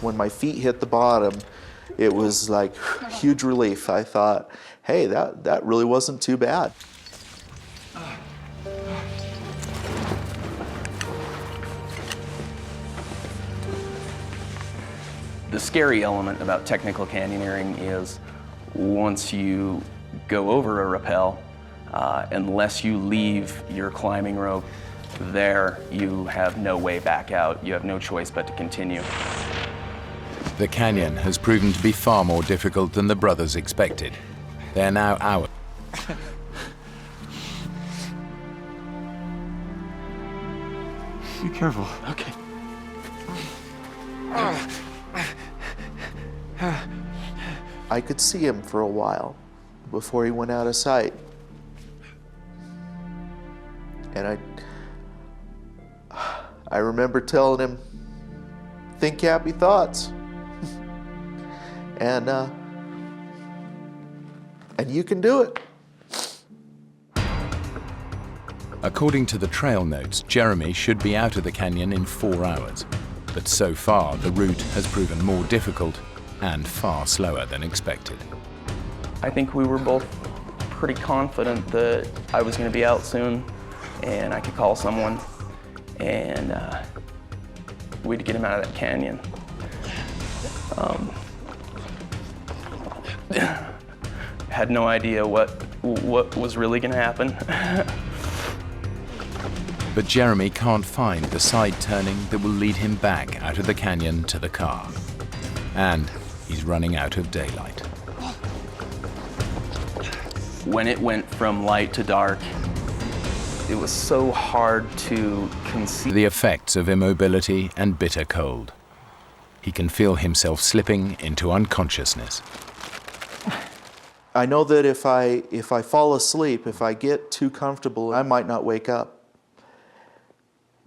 When my feet hit the bottom, it was like huge relief. I thought, hey, that really wasn't too bad. The scary element about technical canyoneering is once you go over a rappel, unless you leave your climbing rope there, you have no way back out. You have no choice but to continue. The canyon has proven to be far more difficult than the brothers expected. They're now out. Be careful. Okay. I could see him for a while before he went out of sight. And I remember telling him, think happy thoughts. and you can do it. According to the trail notes, Jeremy should be out of the canyon in 4 hours. But so far, the route has proven more difficult and far slower than expected. I think we were both pretty confident that I was going to be out soon and I could call someone and we'd get him out of that canyon. Had no idea what was really going to happen. But Jeremy can't find the side turning that will lead him back out of the canyon to the car. And he's running out of daylight. When it went from light to dark, it was so hard to conceive the effects of immobility and bitter cold. He can feel himself slipping into unconsciousness. I know that if I fall asleep, if I get too comfortable, I might not wake up.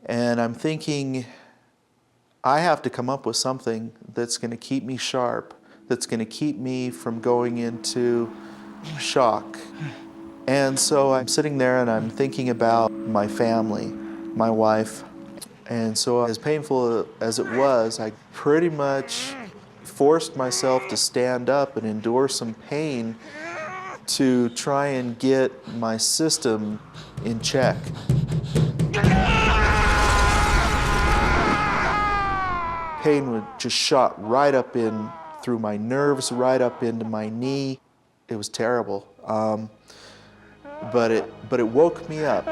And I'm thinking, I have to come up with something that's going to keep me sharp, that's going to keep me from going into shock. And so I'm sitting there and I'm thinking about my family, my wife. And so as painful as it was, I pretty much forced myself to stand up and endure some pain to try and get my system in check. Pain would just shot right up in through my nerves, right up into my knee. It was terrible, but it woke me up.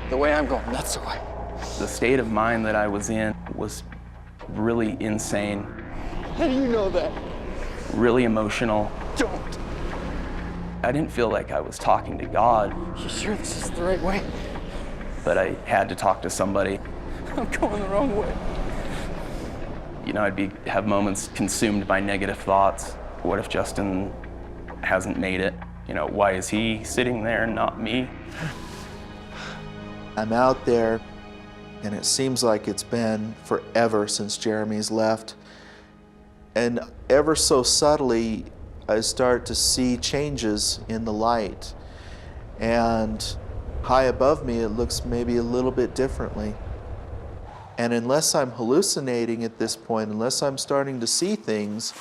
The way I'm going, that's the way. The state of mind that I was in was really insane. How do you know that? Really emotional. Don't. I didn't feel like I was talking to God, You sure this is the right way? but I had to talk to somebody. I'm going the wrong way. You know, have moments consumed by negative thoughts. What if Justin hasn't made it? You know, why is he sitting there and not me? I'm out there, and it seems like it's been forever since Jeremy's left. And ever so subtly, I start to see changes in the light. And high above me, it looks maybe a little bit differently. And unless I'm hallucinating at this point, unless I'm starting to see things,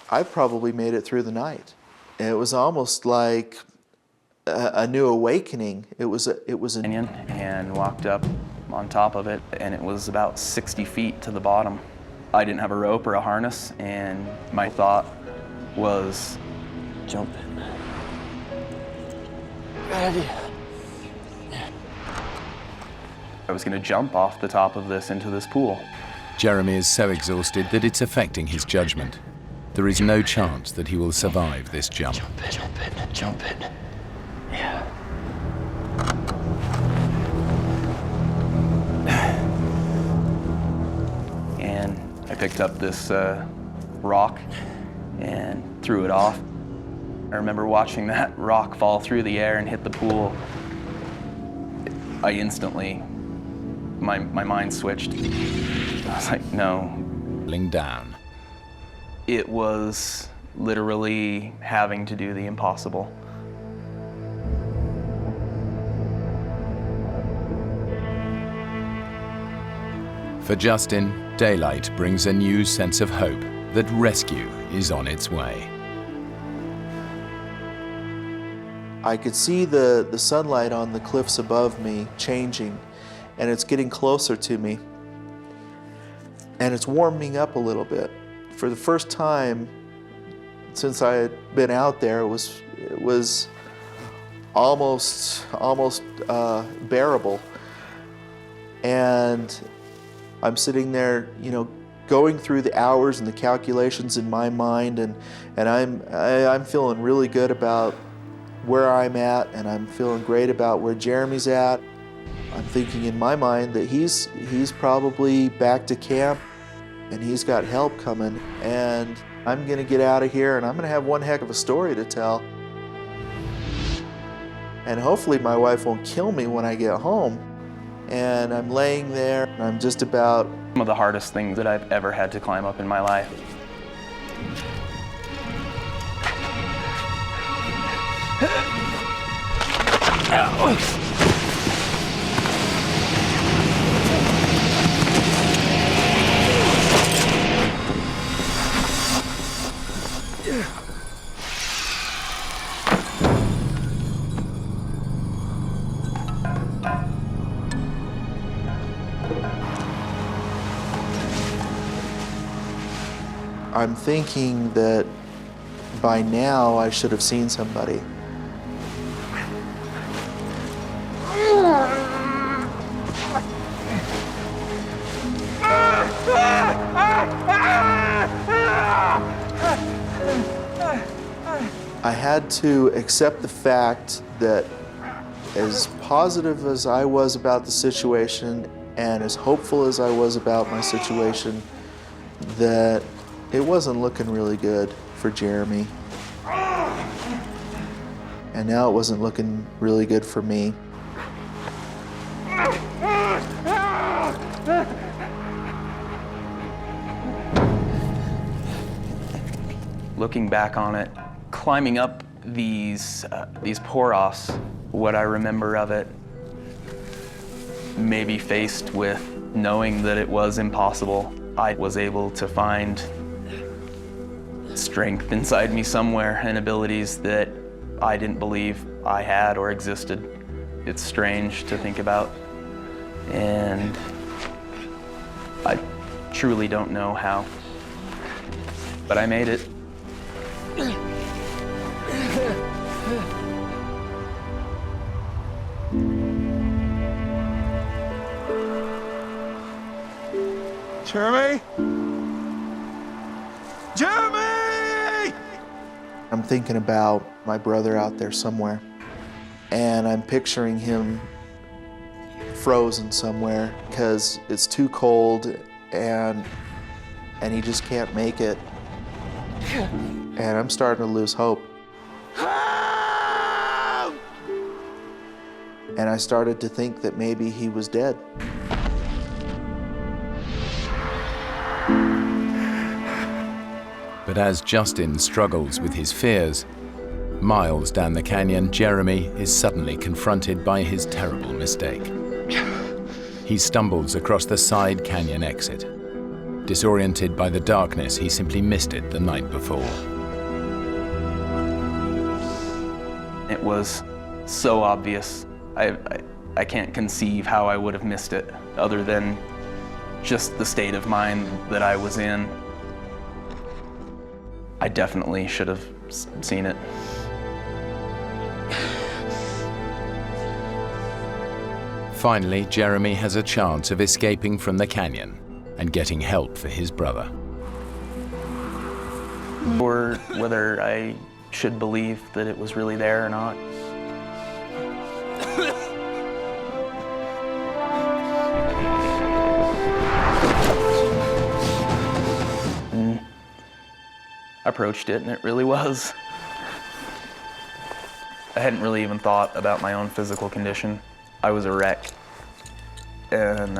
I've probably made it through the night. And it was almost like a new awakening. It was a Canyon, and walked up on top of it, and it was about 60 feet to the bottom. I didn't have a rope or a harness, and my thought was, Jump in. Good idea. I was going to jump off the top of this into this pool. Jeremy is so exhausted that it's affecting his judgment. There is no chance that he will survive this jump. Jump in, jump in, jump in. Yeah. And I picked up this rock and threw it off. I remember watching that rock fall through the air and hit the pool. I instantly, my mind switched. I was like, no. Down. It was literally having to do the impossible. For Justin, daylight brings a new sense of hope that rescue is on its way. I could see the sunlight on the cliffs above me changing, and it's getting closer to me. And it's warming up a little bit. For the first time since I had been out there, it was almost bearable. And I'm sitting there, going through the hours and the calculations in my mind, and I'm feeling really good about where I'm at, and I'm feeling great about where Jeremy's at. I'm thinking in my mind that he's probably back to camp, and he's got help coming, and I'm gonna get out of here, and I'm gonna have one heck of a story to tell. And hopefully my wife won't kill me when I get home. And I'm laying there, and I'm just about... Some of the hardest things that I've ever had to climb up in my life. I'm thinking that by now I should have seen somebody. I had to accept the fact that as positive as I was about the situation and as hopeful as I was about my situation, that it wasn't looking really good for Jeremy. And now it wasn't looking really good for me. Looking back on it, climbing up these poros, what I remember of it, maybe faced with knowing that it was impossible, I was able to find strength inside me somewhere and abilities that I didn't believe I had or existed. It's strange to think about, and I truly don't know how, but I made it. Jeremy? Jeremy! I'm thinking about my brother out there somewhere, and I'm picturing him frozen somewhere because it's too cold and he just can't make it. And I'm starting to lose hope. And I started to think that maybe he was dead. But as Justin struggles with his fears, miles down the canyon, Jeremy is suddenly confronted by his terrible mistake. He stumbles across the side canyon exit. Disoriented by the darkness, he simply missed it the night before. It was so obvious. I can't conceive how I would have missed it, other than just the state of mind that I was in. I definitely should have seen it. Finally, Jeremy has a chance of escaping from the canyon and getting help for his brother. Or whether I should believe that it was really there or not. I approached it, and it really was. I hadn't really even thought about my own physical condition. I was a wreck, and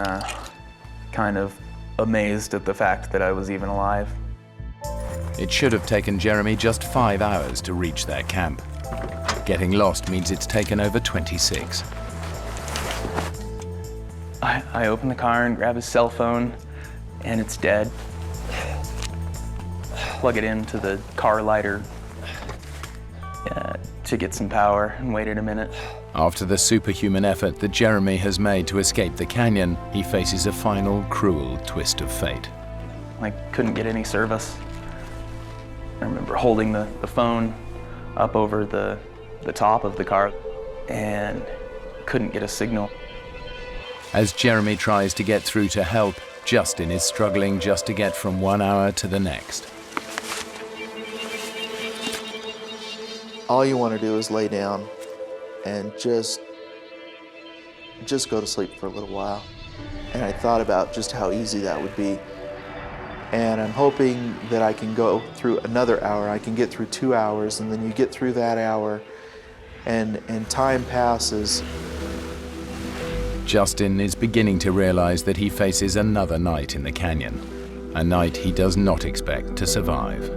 kind of amazed at the fact that I was even alive. It should have taken Jeremy just 5 hours to reach their camp. Getting lost means it's taken over 26. I open the car and grab his cell phone, and it's dead. Plug it into the car lighter to get some power and waited a minute. After the superhuman effort that Jeremy has made to escape the canyon, he faces a final cruel twist of fate. I couldn't get any service. I remember holding the phone up over the top of the car and couldn't get a signal. As Jeremy tries to get through to help, Justin is struggling just to get from 1 hour to the next. All you want to do is lay down and just go to sleep for a little while. And I thought about just how easy that would be. And I'm hoping that I can go through another hour. I can get through 2 hours, and then you get through that hour, and time passes. Justin is beginning to realize that he faces another night in the canyon, a night he does not expect to survive.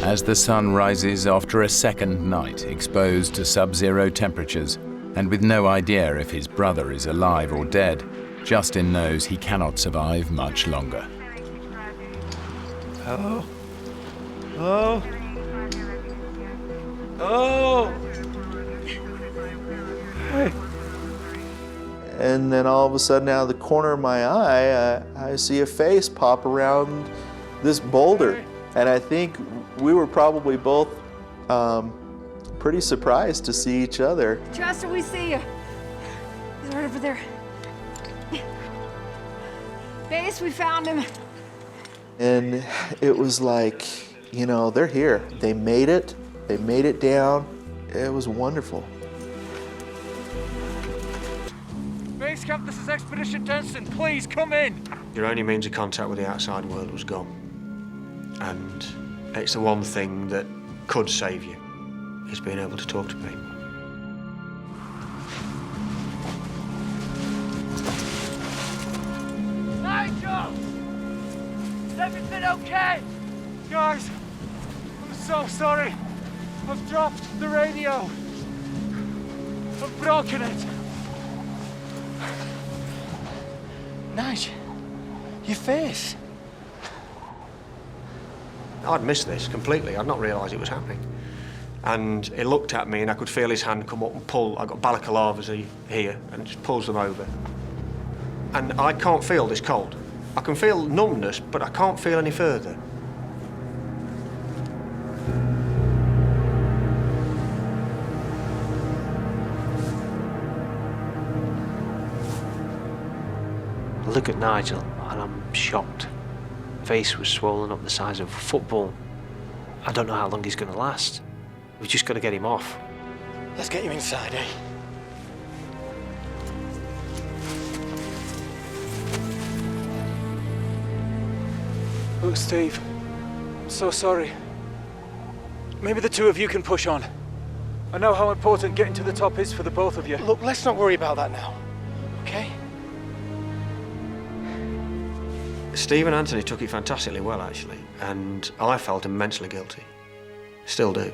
As the sun rises after a second night exposed to sub-zero temperatures, and with no idea if his brother is alive or dead, Justin knows he cannot survive much longer. Hello? Hello? Oh! Hey. And then all of a sudden, out of the corner of my eye, I see a face pop around this boulder. And I think we were probably both pretty surprised to see each other. Justin, we see you. He's right over there. Base, we found him. And it was like, you know, they're here. They made it. They made it down. It was wonderful. Base Camp, this is Expedition Denson. Please come in. Your only means of contact with the outside world was gone. And it's the one thing that could save you, is being able to talk to people. Nigel! Is everything okay? Guys, I'm so sorry. I've dropped the radio. I've broken it. Nige, your face. I'd missed this completely. I'd not realised it was happening. And he looked at me and I could feel his hand come up and pull. I've got balaclavas here and it just pulls them over. And I can't feel this cold. I can feel numbness, but I can't feel any further. I look at Nigel and I'm shocked. Face was swollen up the size of a football. I don't know how long he's going to last. We've just got to get him off. Let's get you inside, eh? Look, Steve, I'm so sorry. Maybe the two of you can push on. I know how important getting to the top is for the both of you. Look, let's not worry about that now, okay? Steve and Anthony took it fantastically well, actually, and I felt immensely guilty. Still do.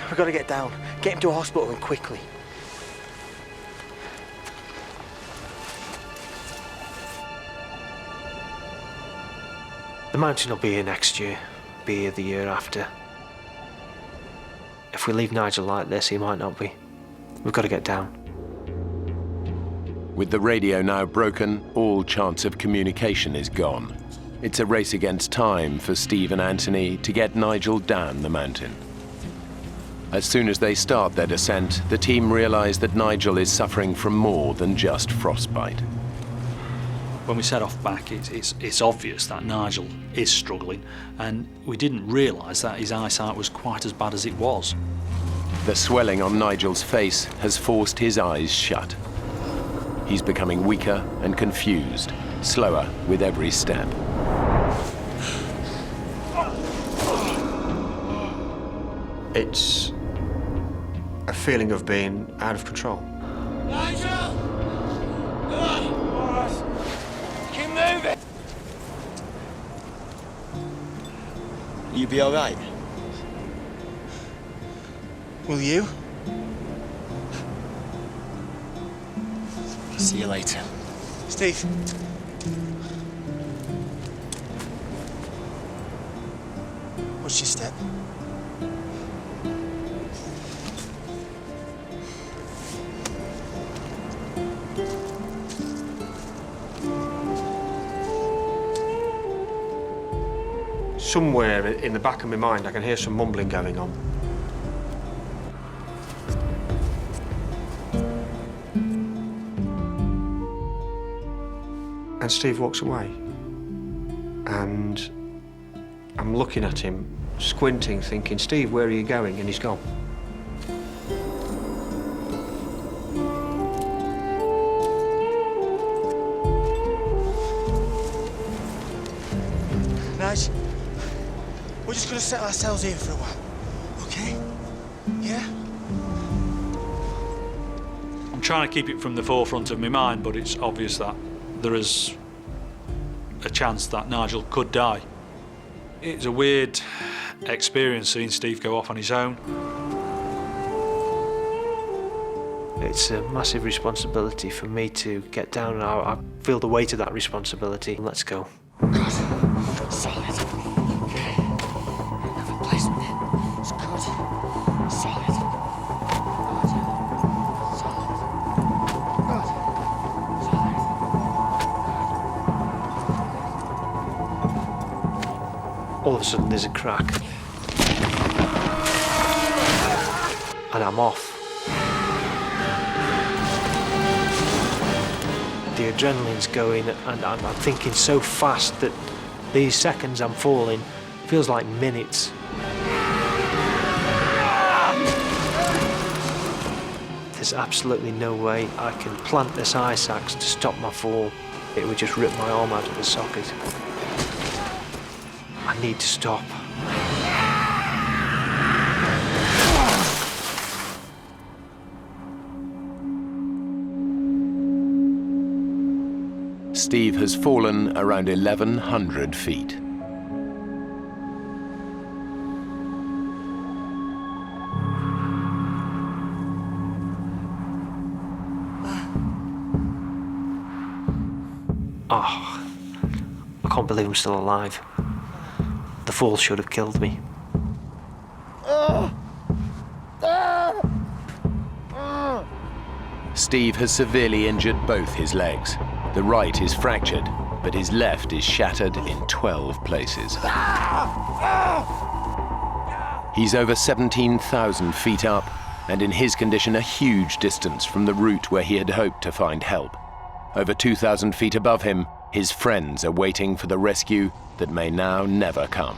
We've got to get down. Get him to a hospital and quickly. The mountain will be here next year, be here the year after. If we leave Nigel like this, he might not be. We've got to get down. With the radio now broken, all chance of communication is gone. It's a race against time for Steve and Anthony to get Nigel down the mountain. As soon as they start their descent, the team realize that Nigel is suffering from more than just frostbite. When we set off back, it's obvious that Nigel is struggling, and we didn't realise that his eyesight was quite as bad as it was. The swelling on Nigel's face has forced his eyes shut. He's becoming weaker and confused, slower with every step. It's a feeling of being out of control. Nigel! you be all right? Will you? See you later. Steve. What's your step? Somewhere in the back of my mind, I can hear some mumbling going on. And Steve walks away. And I'm looking at him, squinting, thinking, Steve, where are you going? And he's gone. Nige, we're just gonna set ourselves here for a while, okay? Yeah? I'm trying to keep it from the forefront of my mind, but it's obvious that there is a chance that Nigel could die. It's a weird experience seeing Steve go off on his own. It's a massive responsibility for me to get down, and I feel the weight of that responsibility. Let's go. Good. Solid. Okay. Another placement. It's good. Solid. Good. Solid. Good. Solid. All of a sudden there's a crack. And I'm off. The adrenaline's going, and I'm thinking so fast that these seconds I'm falling feels like minutes. There's absolutely no way I can plant this ice axe to stop my fall. It would just rip my arm out of the socket. I need to stop. Steve has fallen around 1,100 feet. Oh, I can't believe I'm still alive. The fall should have killed me. Steve has severely injured both his legs. The right is fractured, but his left is shattered in 12 places. He's over 17,000 feet up, and in his condition a huge distance from the route where he had hoped to find help. Over 2,000 feet above him, his friends are waiting for the rescue that may now never come.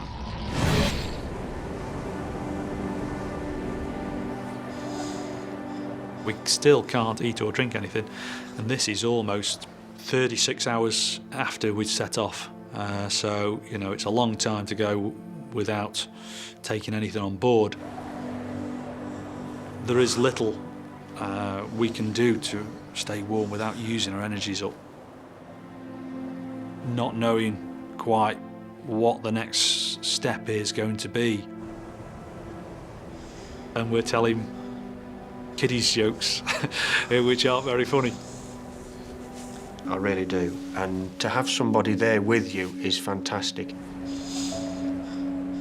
We still can't eat or drink anything, and this is almost 36 hours after we'd set off. So, you know, it's a long time to go without taking anything on board. There is little we can do to stay warm without using our energies up. Not knowing quite what the next step is going to be. And we're telling kiddies jokes, which aren't very funny. I really do. And to have somebody there with you is fantastic.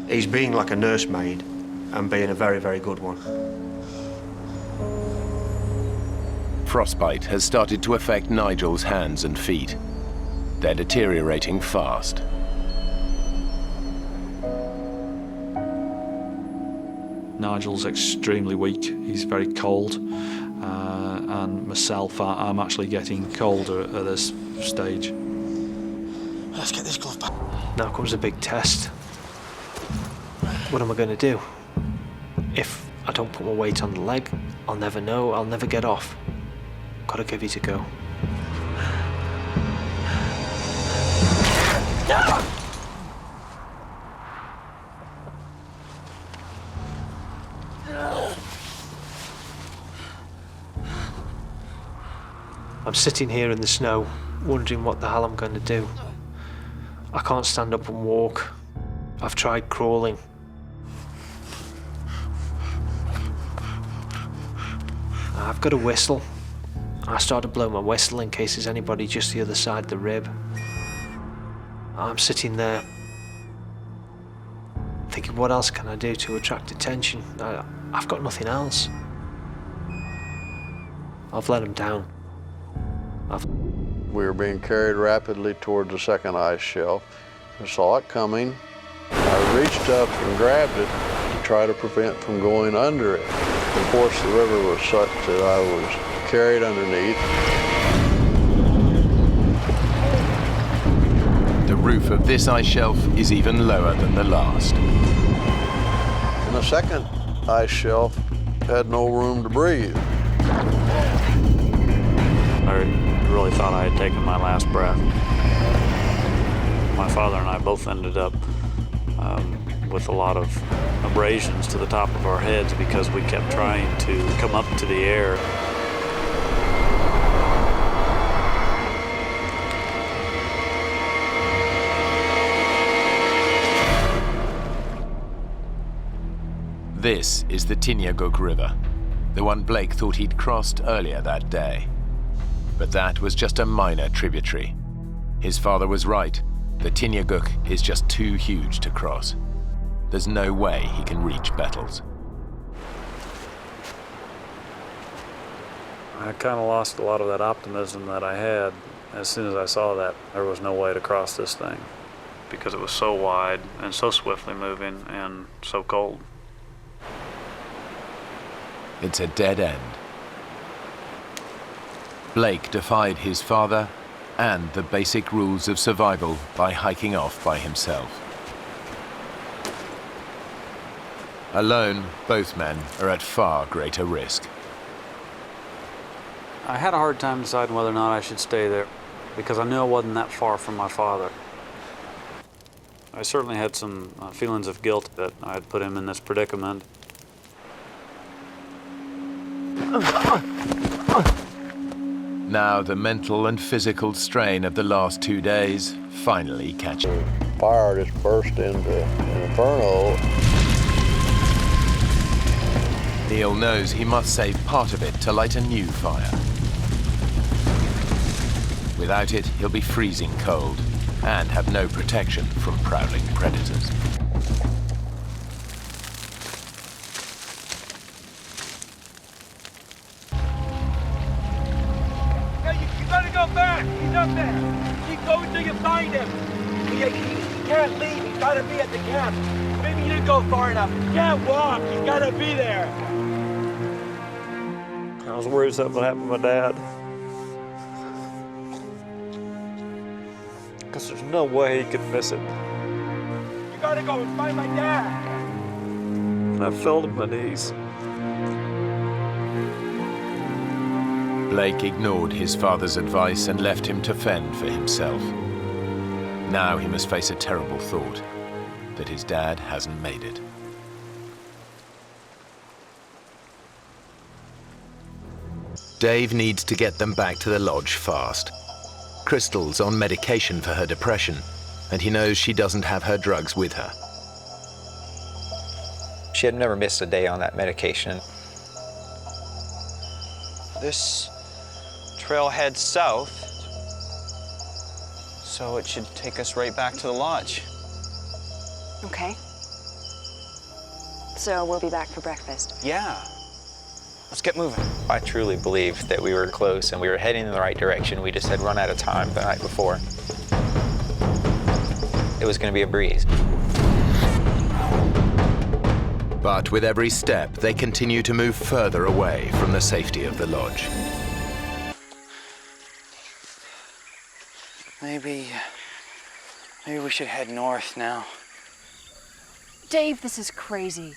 He's being like a nursemaid and being a very, very good one. Frostbite has started to affect Nigel's hands and feet. They're deteriorating fast. Nigel's extremely weak, he's very cold, and myself, I'm actually getting colder at this stage. Let's get this glove back. Now comes a big test. What am I going to do? If I don't put my weight on the leg, I'll never know, I'll never get off. Gotta give it a go. I'm sitting here in the snow, wondering what the hell I'm going to do. I can't stand up and walk. I've tried crawling, I've got a whistle. I start to blow my whistle in case there's anybody just the other side of the rib. I'm sitting there thinking, what else can I do to attract attention? I've got nothing else. I've let him down. We were being carried rapidly toward the second ice shelf. I saw it coming. I reached up and grabbed it to try to prevent from going under it. Of course, the river was such that I was carried underneath. The roof of this ice shelf is even lower than the last. And the second ice shelf had no room to breathe. I really thought I had taken my last breath. My father and I both ended up with a lot of abrasions to the top of our heads because we kept trying to come up to the air. This is the Tinyaguk River, the one Blake thought he'd crossed earlier that day. But that was just a minor tributary. His father was right. The Tinyaguk is just too huge to cross. There's no way he can reach Bettles. I kind of lost a lot of that optimism that I had as soon as I saw that there was no way to cross this thing because it was so wide and so swiftly moving and so cold. It's a dead end. Blake defied his father and the basic rules of survival by hiking off by himself. Alone, both men are at far greater risk. I had a hard time deciding whether or not I should stay there because I knew I wasn't that far from my father. I certainly had some feelings of guilt that I had put him in this predicament. Now the mental and physical strain of the last 2 days finally catches. Fire just burst into an inferno. Neil knows he must save part of it to light a new fire. Without it, he'll be freezing cold and have no protection from prowling predators. You gotta go back! He's up there! Keep going till you find him! He can't leave, he's gotta be at the camp! Maybe you didn't go far enough. He can't walk, he's gotta be there! I was worried something would happen to my dad. Because there's no way he could miss it. You gotta go and find my dad! And I fell to my knees. Blake ignored his father's advice and left him to fend for himself. Now he must face a terrible thought, that his dad hasn't made it. Dave needs to get them back to the lodge fast. Crystal's on medication for her depression, and he knows she doesn't have her drugs with her. She had never missed a day on that medication. This trail heads south, so it should take us right back to the lodge. Okay. So we'll be back for breakfast. Yeah. Let's get moving. I truly believed that we were close and we were heading in the right direction. We just had run out of time the night before. It was going to be a breeze. But with every step, they continue to move further away from the safety of the lodge. Maybe we should head north now. Dave, this is crazy.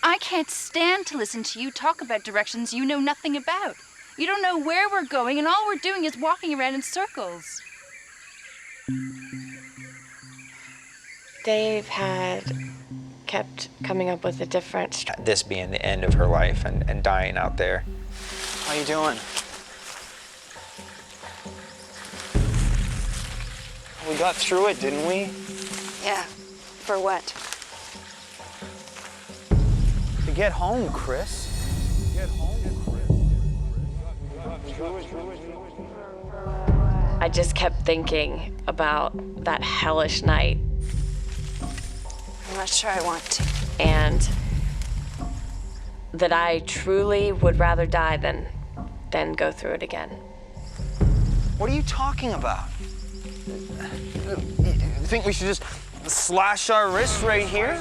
I can't stand to listen to you talk about directions you know nothing about. You don't know where we're going, and all we're doing is walking around in circles. Dave had kept coming up with a different... This being the end of her life and dying out there. How you doing? We got through it, didn't we? Yeah. For what? To get home, Chris. Get home, Chris. I just kept thinking about that hellish night. I'm not sure I want to. And that I truly would rather die than go through it again. What are you talking about? You think we should just slash our wrists right here?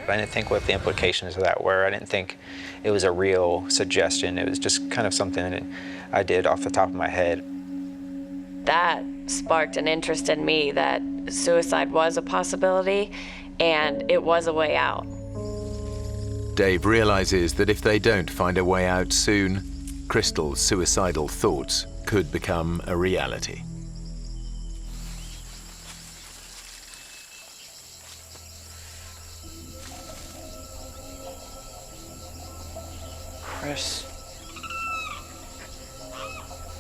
I didn't think what the implications of that were. I didn't think it was a real suggestion. It was just kind of something that I did off the top of my head. That sparked an interest in me that suicide was a possibility and it was a way out. Dave realizes that if they don't find a way out soon, Crystal's suicidal thoughts could become a reality. Chris.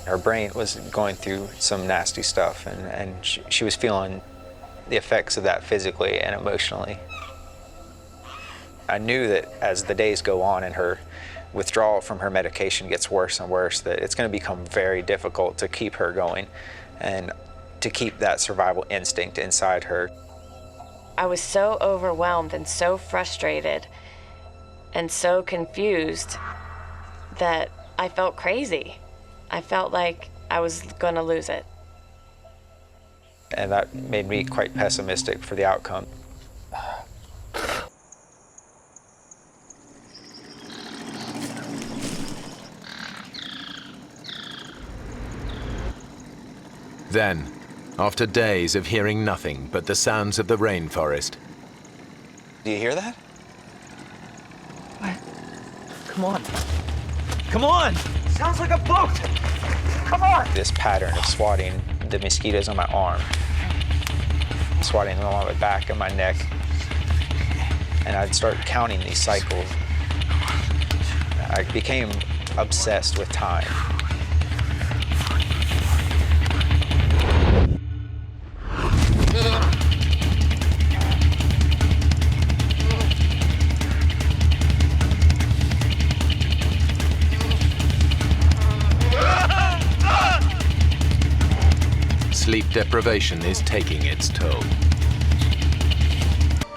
Her brain was going through some nasty stuff, and she was feeling the effects of that physically and emotionally. I knew that as the days go on and her withdrawal from her medication gets worse and worse, that it's going to become very difficult to keep her going and to keep that survival instinct inside her. I was so overwhelmed and so frustrated and so confused that I felt crazy. I felt like I was going to lose it. And that made me quite pessimistic for the outcome. Then, after days of hearing nothing but the sounds of the rainforest. Do you hear that? What? Come on. Come on! Sounds like a boat! Come on! This pattern of swatting the mosquitoes on my arm, swatting them on my back and my neck, and I'd start counting these cycles. I became obsessed with time. Sleep deprivation is taking its toll.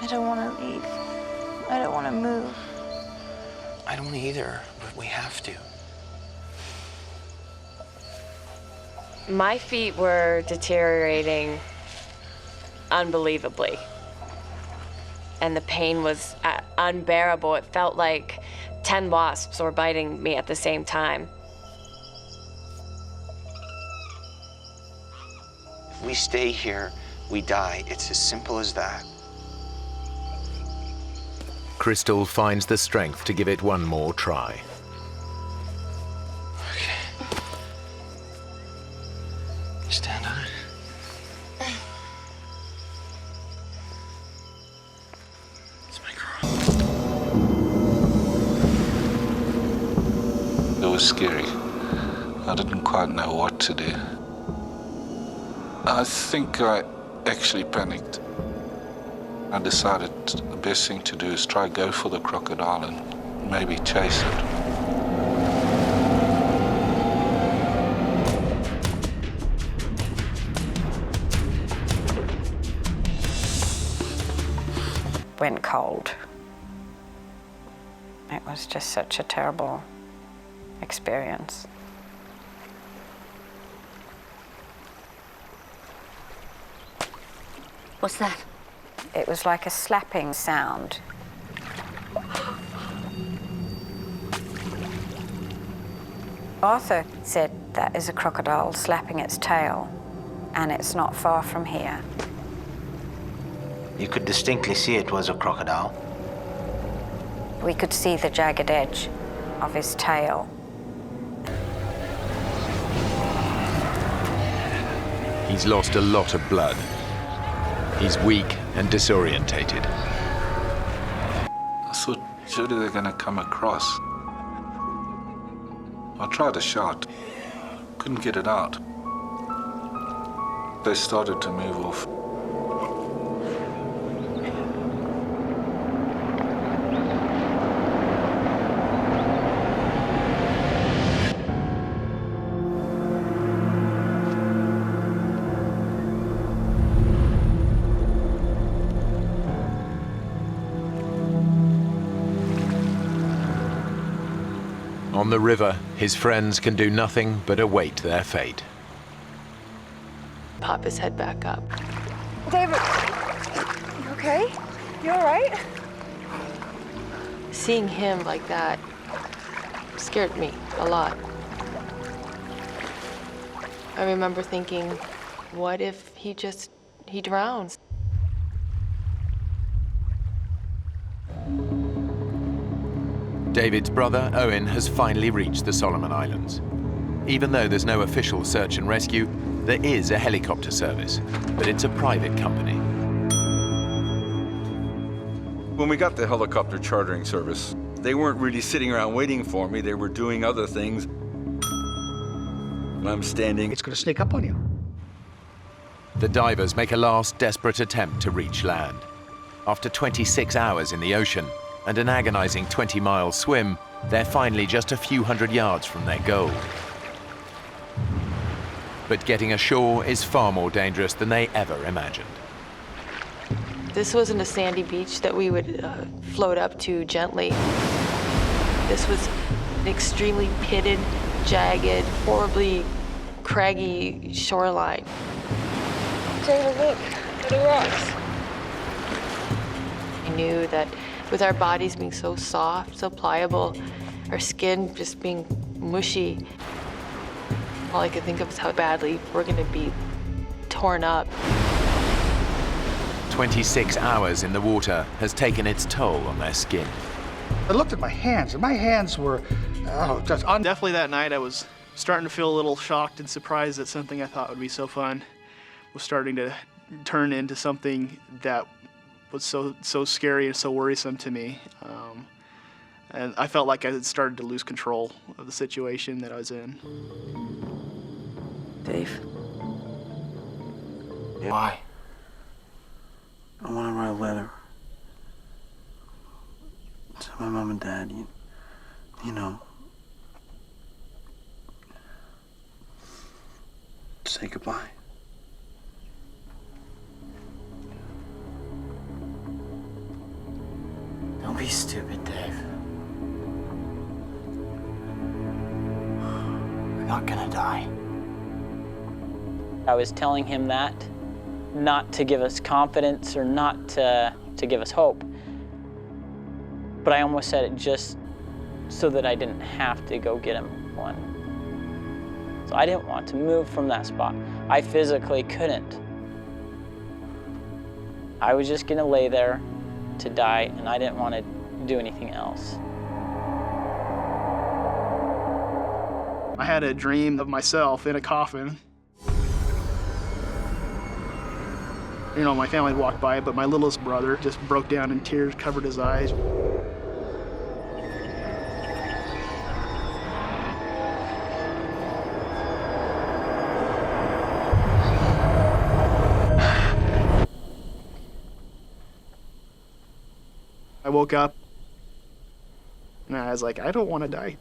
I don't want to leave. I don't want to move. I don't either, but we have to. My feet were deteriorating unbelievably. And the pain was unbearable. It felt like 10 wasps were biting me at the same time. If we stay here, we die. It's as simple as that. Crystal finds the strength to give it one more try. Okay. Stand on it. It's my girl. It was scary. I didn't quite know what to do. I think I actually panicked. I decided the best thing to do is try go for the crocodile and maybe chase it. Went cold. It was just such a terrible experience. What's that? It was like a slapping sound. Arthur said that is a crocodile slapping its tail, and it's not far from here. You could distinctly see it was a crocodile. We could see the jagged edge of his tail. He's lost a lot of blood. He's weak and disorientated. I thought surely they're going to come across. I tried to shout, couldn't get it out. They started to move off. On the river, his friends can do nothing but await their fate. Pop his head back up. David, you okay? You all right? Seeing him like that scared me a lot. I remember thinking, what if he drowns? David's brother, Owen, has finally reached the Solomon Islands. Even though there's no official search and rescue, there is a helicopter service, but it's a private company. When we got the helicopter chartering service, they weren't really sitting around waiting for me. They were doing other things. And I'm standing. It's going to sneak up on you. The divers make a last desperate attempt to reach land. After 26 hours in the ocean and an agonizing 20-mile swim, they're finally just a few hundred yards from their goal. But getting ashore is far more dangerous than they ever imagined. This wasn't a sandy beach that we would float up to gently. This was an extremely pitted, jagged, horribly craggy shoreline. David, look, at the rocks. I knew that with our bodies being so soft, so pliable, our skin just being mushy, all I could think of is how badly we're going to be torn up. 26 hours in the water has taken its toll on their skin. I looked at my hands, and my hands were just Definitely that night I was starting to feel a little shocked and surprised that something I thought would be so fun was starting to turn into something that was so scary and so worrisome to me. And I felt like I had started to lose control of the situation that I was in. Dave? Why? I want to write a letter to my mom and dad, you know. Say goodbye. Don't be stupid, Dave. We're not gonna die. I was telling him that, not to give us confidence or not to give us hope. But I almost said it just so that I didn't have to go get him one. So I didn't want to move from that spot. I physically couldn't. I was just gonna lay there to die, and I didn't want to do anything else. I had a dream of myself in a coffin. You know, my family walked by, but my littlest brother just broke down in tears, covered his eyes. I woke up and I was like, I don't want to die.